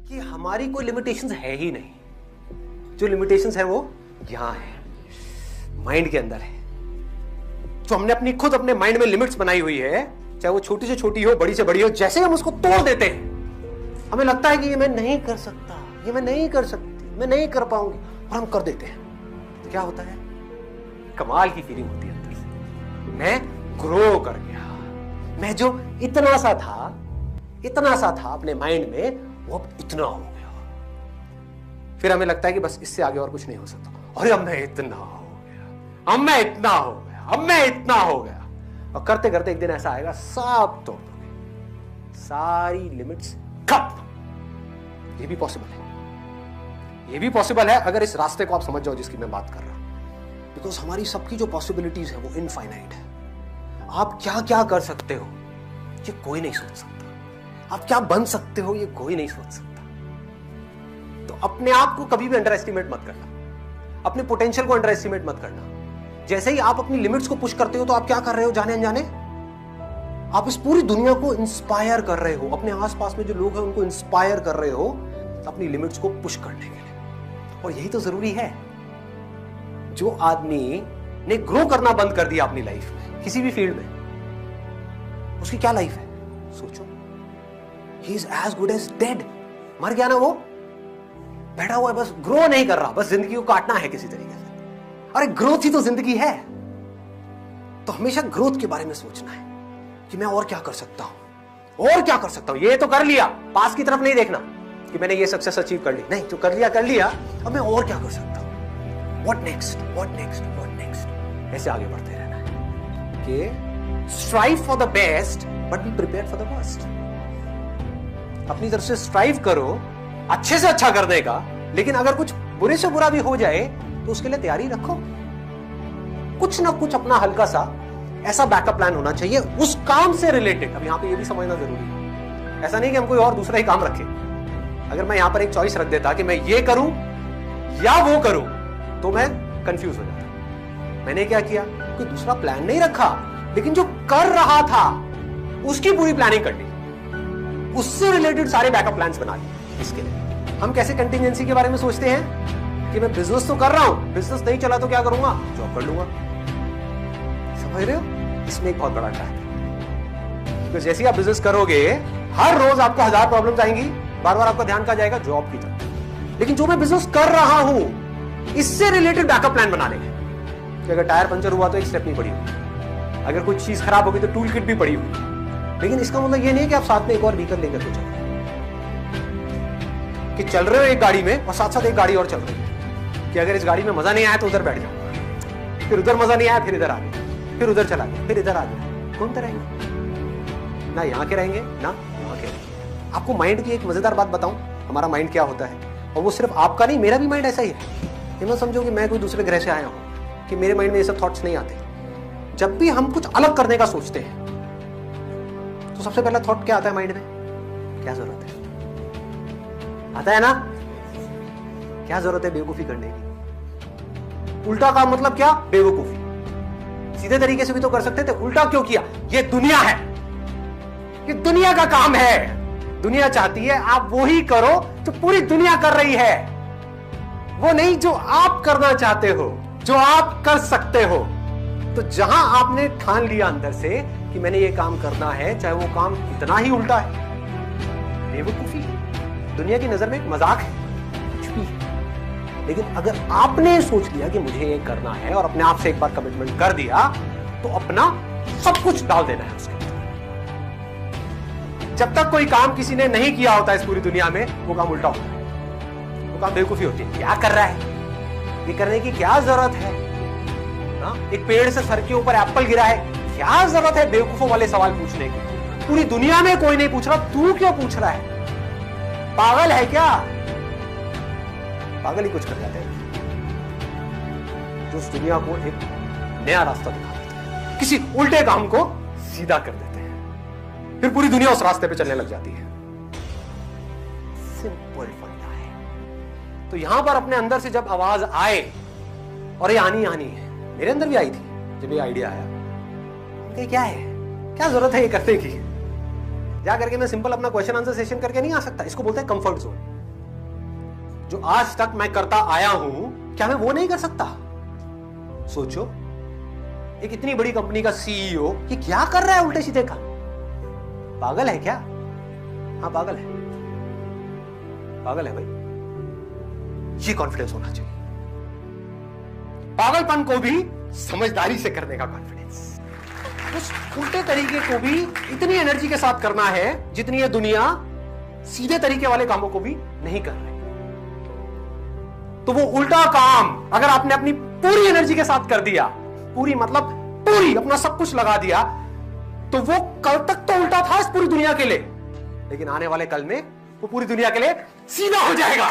कि हमारी कोई लिमिटेशंस है ही नहीं। जो लिमिटेशंस है वो यहां है, माइंड के अंदर है। जो हमने अपनी खुद अपने माइंड में लिमिट्स बनाई हुई है, चाहे वो छोटी से छोटी हो, बड़ी से बड़ी हो, जैसे हम उसको तोड़ देते हैं हमें लगता है कि ये मैं नहीं कर सकता, ये मैं नहीं कर सकती, मैं नहीं कर पाऊंगी, और हम कर देते हैं। तो क्या होता है, कमाल की फीलिंग होती है अंदर से, मैं ग्रो कर गया। मैं जो इतना सा था अपने माइंड में, वो अब इतना हो गया। फिर हमें लगता है कि बस इससे आगे और कुछ नहीं हो सकता। अरे अब मैं इतना हो गया, अब मैं इतना हो गया, अब मैं इतना हो गया। और करते करते एक दिन ऐसा आएगा, सब तोड़ दोगे, सारी लिमिट्स खत्म। ये भी पॉसिबल है, ये भी पॉसिबल है अगर इस रास्ते को आप समझ जाओ जिसकी मैं बात कर रहा हूं। बिकॉज हमारी सबकी जो पॉसिबिलिटीज है वो इनफाइनाइट है। आप क्या क्या कर सकते हो ये कोई नहीं सोच सकता। आप क्या बन सकते हो ये कोई नहीं सोच सकता। तो अपने आप को कभी भी अंडर एस्टिमेट मत करना, अपने पोटेंशियल को अंडर एस्टिमेट मत करना। जैसे ही आप अपनी लिमिट्स को पुश करते हो तो आप क्या कर रहे हो, जाने अनजाने आप इस पूरी दुनिया को इंस्पायर कर रहे हो, अपने आसपास में जो लोग हैं उनको इंस्पायर कर रहे हो अपनी लिमिट्स को पुश करने के लिए। और यही तो जरूरी है। जो आदमी ने ग्रो करना बंद कर दिया अपनी लाइफ में, किसी भी फील्ड में, उसकी क्या लाइफ है सोचो। He is as good as dead. मर गया ना वो, बैठा हुआ है, बस ग्रो नहीं कर रहा, बस जिंदगी को काटना है किसी तरीके से। अरे ग्रोथ ही तो जिंदगी है। तो हमेशा ग्रोथ के बारे में सोचना है कि मैं और क्या कर सकता हूं, और क्या कर सकता हूं। ये तो कर लिया, पास की तरफ नहीं देखना कि मैंने ये सक्सेस अचीव कर ली, नहीं, तो कर लिया, अब मैं और क्या कर सकता हूं। What next, what next, what next, ऐसे आगे बढ़ते रहना है कि strive for the best but be prepare for the worst. अपनी तरफ से स्ट्राइव करो अच्छे से अच्छा करने का, लेकिन अगर कुछ बुरे से बुरा भी हो जाए तो उसके लिए तैयारी रखो। कुछ ना कुछ अपना हल्का सा ऐसा बैकअप प्लान होना चाहिए उस काम से रिलेटेड। अब यहां पे ये भी समझना जरूरी है, ऐसा नहीं कि हम कोई और दूसरा ही काम रखें। अगर मैं यहां पर एक चॉइस रख देता कि मैं ये करूं या वो करूं तो मैं कंफ्यूज हो जाता। मैंने क्या किया, कोई दूसरा प्लान नहीं रखा, लेकिन जो कर रहा था उसकी पूरी प्लानिंग कर ली, उससे रिलेटेड सारे बैकअप प्लान्स बना लिए। इसके लिए हम कैसे कंटिजेंसी के बारे में सोचते हैं कि मैं बिजनेस तो कर रहा हूं, बिजनेस नहीं चला तो क्या करूंगा, जॉब कर लूंगा। समझ रहे हो, इसमें एक बहुत बड़ा ट्रैप है। तो जैसे ही आप बिजनेस करोगे, हर रोज आपको 1000 प्रॉब्लम्स आएंगी, बार बार आपका ध्यान कहां जाएगा, जॉब की तरफ। लेकिन जो मैं बिजनेस कर रहा हूं इससे रिलेटेड बैकअप प्लान बना लेंगे कि अगर टायर पंचर हुआ तो एक स्टेप नहीं पड़ी हुई, अगर कोई चीज खराब होगी तो टूल किट भी पड़ी हुई। लेकिन इसका मतलब ये नहीं कि आप साथ में एक और व्हीकल लेकर के चलो, कि चल रहे हो एक गाड़ी में और साथ साथ एक गाड़ी और चल रही है, कि अगर इस गाड़ी में मजा नहीं आया तो उधर बैठ जाऊंगा, फिर उधर मजा नहीं आया फिर इधर आ गया, फिर उधर चला गया, फिर इधर आ गया। कौन रहेंगे, ना यहाँ के रहेंगे ना वहां के रहेंगे। आपको माइंड की एक मजेदार बात बताऊं, हमारा माइंड क्या होता है, और वो सिर्फ आपका नहीं, मेरा भी माइंड ऐसा ही है। ये मत समझो कि मैं कोई दूसरे ग्रह से आया हूं, कि मेरे माइंड में ये सब थॉट्स नहीं आते। जब भी हम कुछ अलग करने का सोचते हैं तो सबसे पहला थॉट क्या आता है माइंड में, क्या जरूरत है, आता है ना, क्या जरूरत है बेवकूफी करने की। उल्टा काम मतलब क्या, बेवकूफी। सीधे तरीके से भी तो कर सकते थे, उल्टा क्यों किया, ये दुनिया है, ये दुनिया का काम है। दुनिया चाहती है आप वो ही करो जो पूरी दुनिया कर रही है, वो नहीं जो आप करना चाहते हो, जो आप कर सकते हो। तो जहां आपने ठान लिया अंदर से कि मैंने ये काम करना है, चाहे वो काम कितना ही उल्टा है, बेवकूफी है, दुनिया की नजर में एक मजाक है, कुछ भी है। लेकिन अगर आपने सोच लिया कि मुझे ये करना है और अपने आप से एक बार कमिटमेंट कर दिया, तो अपना सब कुछ डाल देना है उसके अंदर। जब तक कोई काम किसी ने नहीं किया होता इस पूरी दुनिया में, वो काम उल्टा होता है, वो काम बेवकूफी होती है। क्या कर रहा है, ये करने की क्या जरूरत है, एक पेड़ से सर के ऊपर एप्पल गिरा है, क्या जरूरत है बेवकूफों वाले सवाल पूछने की। पूरी दुनिया में कोई नहीं पूछ रहा, तू क्यों पूछ रहा है, पागल है क्या। पागल ही कुछ कर जाते हैं जो उस दुनिया को एक नया रास्ता दिखा देते हैं, किसी उल्टे काम को सीधा कर देते हैं, फिर पूरी दुनिया उस रास्ते पे चलने लग जाती है। सिंपल फंडा है। तो यहां पर अपने अंदर से जब आवाज आए, और ये आनी है, मेरे अंदर भी आई थी जब ये आइडिया आया, क्या है, क्या जरूरत है ये करने की। जा करके मैं सिंपल अपना क्वेश्चन आंसर सेशन करके नहीं आ सकता, इसको बोलते हैं कंफर्ट जोन। जो आज तक मैं करता आया हूं, क्या मैं वो नहीं कर सकता? सोचो, एक इतनी बड़ी कंपनी का सीईओ ये क्या कर रहा है उल्टे सीधे का? पागल है क्या? हाँ पागल है, पागल है भाई। ये कॉन्फिडेंस होना चाहिए, पागलपन को भी समझदारी से करने का कॉन्फिडेंस। उस उल्टे तरीके को भी इतनी एनर्जी के साथ करना है जितनी ये दुनिया सीधे तरीके वाले कामों को भी नहीं कर रही। तो वो उल्टा काम अगर आपने अपनी पूरी एनर्जी के साथ कर दिया, पूरी मतलब पूरी अपना सब कुछ लगा दिया, तो वो कल तक तो उल्टा था इस पूरी दुनिया के लिए, लेकिन आने वाले कल में वो पूरी दुनिया के लिए सीधा हो जाएगा।